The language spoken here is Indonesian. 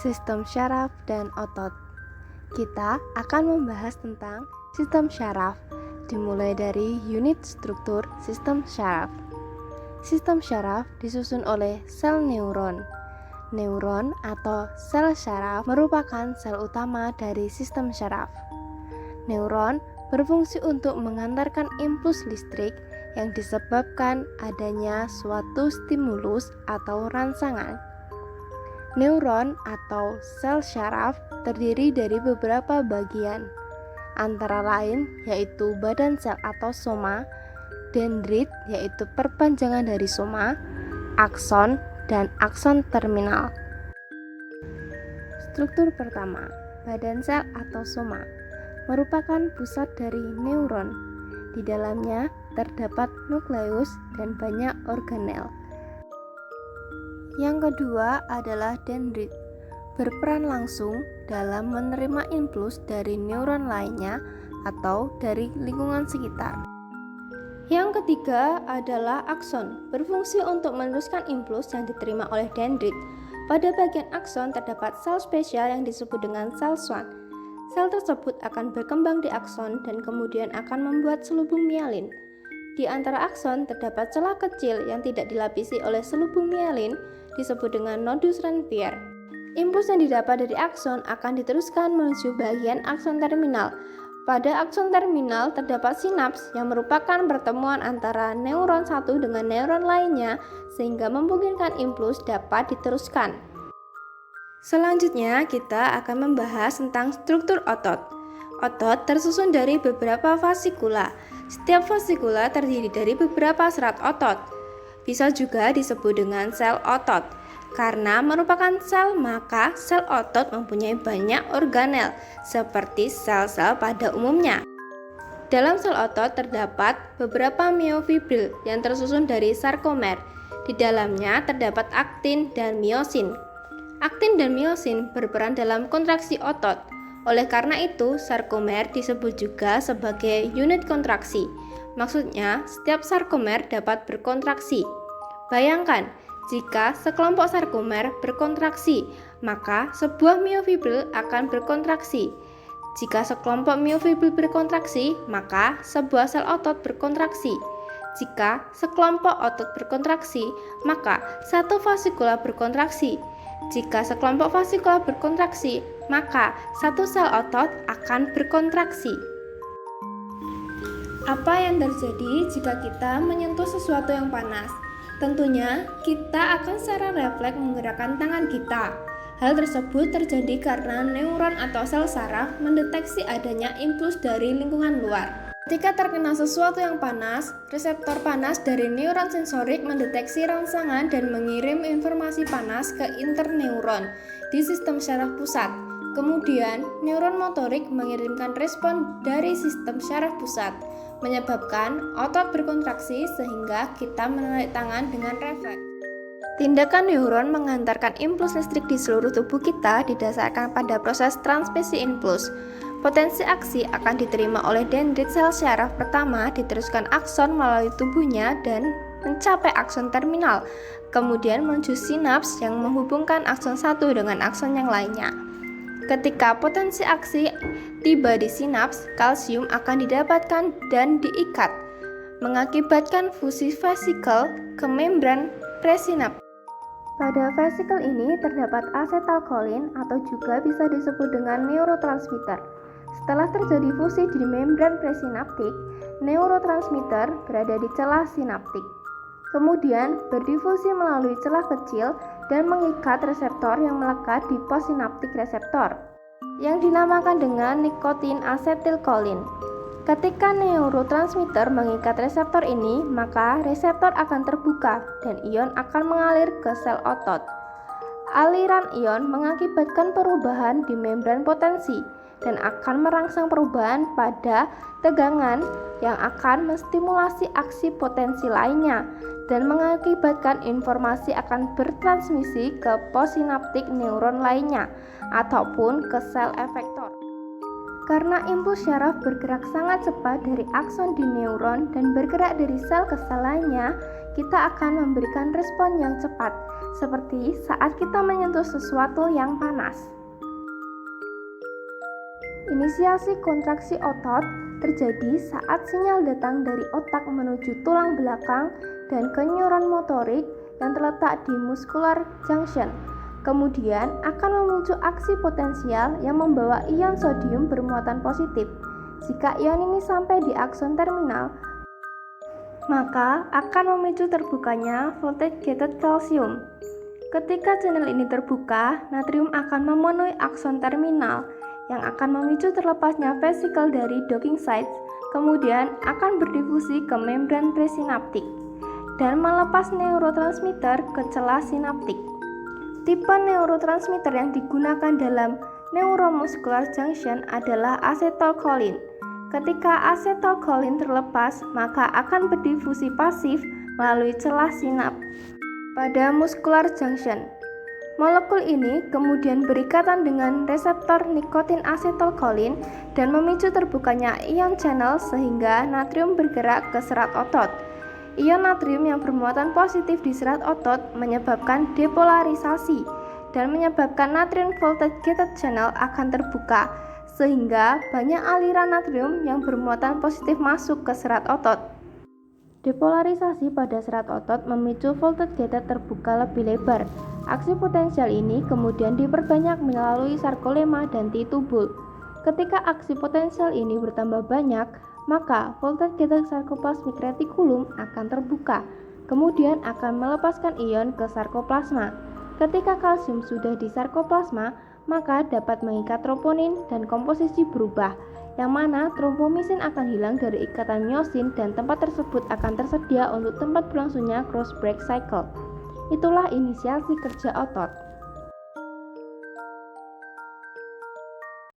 sistem syaraf dan otot. Kita akan membahas tentang sistem syaraf, dimulai dari unit struktur sistem syaraf. Sistem syaraf disusun oleh sel neuron. Neuron atau sel syaraf merupakan sel utama dari sistem syaraf. Neuron berfungsi untuk mengantarkan impuls listrik yang disebabkan adanya suatu stimulus atau rangsangan. Neuron atau sel syaraf terdiri dari beberapa bagian, antara lain yaitu badan sel atau soma, dendrit yaitu perpanjangan dari soma, akson, dan akson terminal. Struktur pertama, badan sel atau soma merupakan pusat dari neuron. Di dalamnya terdapat nukleus dan banyak organel. Yang kedua adalah dendrit, berperan langsung dalam menerima impuls dari neuron lainnya atau dari lingkungan sekitar. Yang ketiga adalah akson, berfungsi untuk meneruskan impuls yang diterima oleh dendrit. Pada bagian akson terdapat sel spesial yang disebut dengan sel Schwann. Sel tersebut akan berkembang di akson dan kemudian akan membuat selubung mielin. Di antara akson terdapat celah kecil yang tidak dilapisi oleh selubung mielin, disebut dengan nodus Ranvier. Impuls yang didapat dari akson akan diteruskan menuju bagian akson terminal. Pada akson terminal terdapat sinaps yang merupakan pertemuan antara neuron satu dengan neuron lainnya sehingga memungkinkan impuls dapat diteruskan. Selanjutnya kita akan membahas tentang struktur otot. Otot tersusun dari beberapa fasikula. Setiap fasikula terdiri dari beberapa serat otot. Bisa juga disebut dengan sel otot. Karena merupakan sel, maka sel otot mempunyai banyak organel, seperti sel-sel pada umumnya. Dalam sel otot terdapat beberapa miofibril yang tersusun dari sarkomer. Di dalamnya terdapat aktin dan miosin. Aktin dan miosin berperan dalam kontraksi otot. Oleh karena itu, sarkomer disebut juga sebagai unit kontraksi. Maksudnya, setiap sarkomer dapat berkontraksi. Bayangkan, jika sekelompok sarkomer berkontraksi, maka sebuah miofibril akan berkontraksi. Jika sekelompok miofibril berkontraksi, maka sebuah sel otot berkontraksi. Jika sekelompok otot berkontraksi, maka satu fasikula berkontraksi. Jika sekelompok fasikula berkontraksi, maka satu sel otot akan berkontraksi. Apa yang terjadi jika kita menyentuh sesuatu yang panas? Tentunya, kita akan secara refleks menggerakkan tangan kita. Hal tersebut terjadi karena neuron atau sel saraf mendeteksi adanya impuls dari lingkungan luar. Ketika terkena sesuatu yang panas, reseptor panas dari neuron sensorik mendeteksi rangsangan dan mengirim informasi panas ke interneuron di sistem syaraf pusat. Kemudian, neuron motorik mengirimkan respon dari sistem syaraf pusat, menyebabkan otot berkontraksi sehingga kita menarik tangan dengan refleks. Tindakan neuron mengantarkan impuls listrik di seluruh tubuh kita didasarkan pada proses transmisi impuls. Potensi aksi akan diterima oleh dendrit sel syaraf pertama, diteruskan akson melalui tubuhnya dan mencapai akson terminal, kemudian menuju sinaps yang menghubungkan akson satu dengan akson yang lainnya. Ketika potensi aksi tiba di sinaps, kalsium akan didapatkan dan diikat, mengakibatkan fusi vesikel ke membran presinaptik. Pada vesikel ini terdapat asetalkolin atau juga bisa disebut dengan neurotransmitter. Setelah terjadi fusi di membran presinaptik, neurotransmitter berada di celah sinaptik. Kemudian berdifusi melalui celah kecil dan mengikat reseptor yang melekat di postsinaptik reseptor, yang dinamakan dengan nikotin asetilkolin. Ketika neurotransmitter mengikat reseptor ini, maka reseptor akan terbuka dan ion akan mengalir ke sel otot. Aliran ion mengakibatkan perubahan di membran potensi dan akan merangsang perubahan pada tegangan yang akan menstimulasi aksi potensi lainnya dan mengakibatkan informasi akan bertransmisi ke postsinaptik neuron lainnya ataupun ke sel efektor. Karena impuls syaraf bergerak sangat cepat dari akson di neuron dan bergerak dari sel ke sel lainnya, kita akan memberikan respon yang cepat seperti saat kita menyentuh sesuatu yang panas. Inisiasi kontraksi otot terjadi saat sinyal datang dari otak menuju tulang belakang dan ke neuron motorik yang terletak di muscular junction. Kemudian akan memicu aksi potensial yang membawa ion sodium bermuatan positif. Jika ion ini sampai di akson terminal, maka akan memicu terbukanya voltage gated calcium. Ketika channel ini terbuka, natrium akan memenuhi akson terminal yang akan memicu terlepasnya vesikel dari docking sites, kemudian akan berdifusi ke membran presinaptik dan melepas neurotransmitter ke celah sinaptik. Tipe neurotransmitter yang digunakan dalam neuromuscular junction adalah acetylcholine. Ketika acetylcholine terlepas, maka akan berdifusi pasif melalui celah sinap pada muscular junction. Molekul ini kemudian berikatan dengan reseptor nikotin acetylcholine dan memicu terbukanya ion channel sehingga natrium bergerak ke serat otot. Ion natrium yang bermuatan positif di serat otot menyebabkan depolarisasi dan menyebabkan natrium voltage gated channel akan terbuka sehingga banyak aliran natrium yang bermuatan positif masuk ke serat otot. Depolarisasi pada serat otot memicu voltage gated terbuka lebih lebar. Aksi potensial ini kemudian diperbanyak melalui sarkolema dan T-tubul. Ketika aksi potensial ini bertambah banyak, maka voltage gated sarkoplasmic reticulum akan terbuka, kemudian akan melepaskan ion ke sarkoplasma. Ketika kalsium sudah di sarkoplasma, maka dapat mengikat troponin dan komposisi berubah, yang mana trombomisin akan hilang dari ikatan miosin dan tempat tersebut akan tersedia untuk tempat berlangsungnya cross break cycle. Itulah inisiasi kerja otot.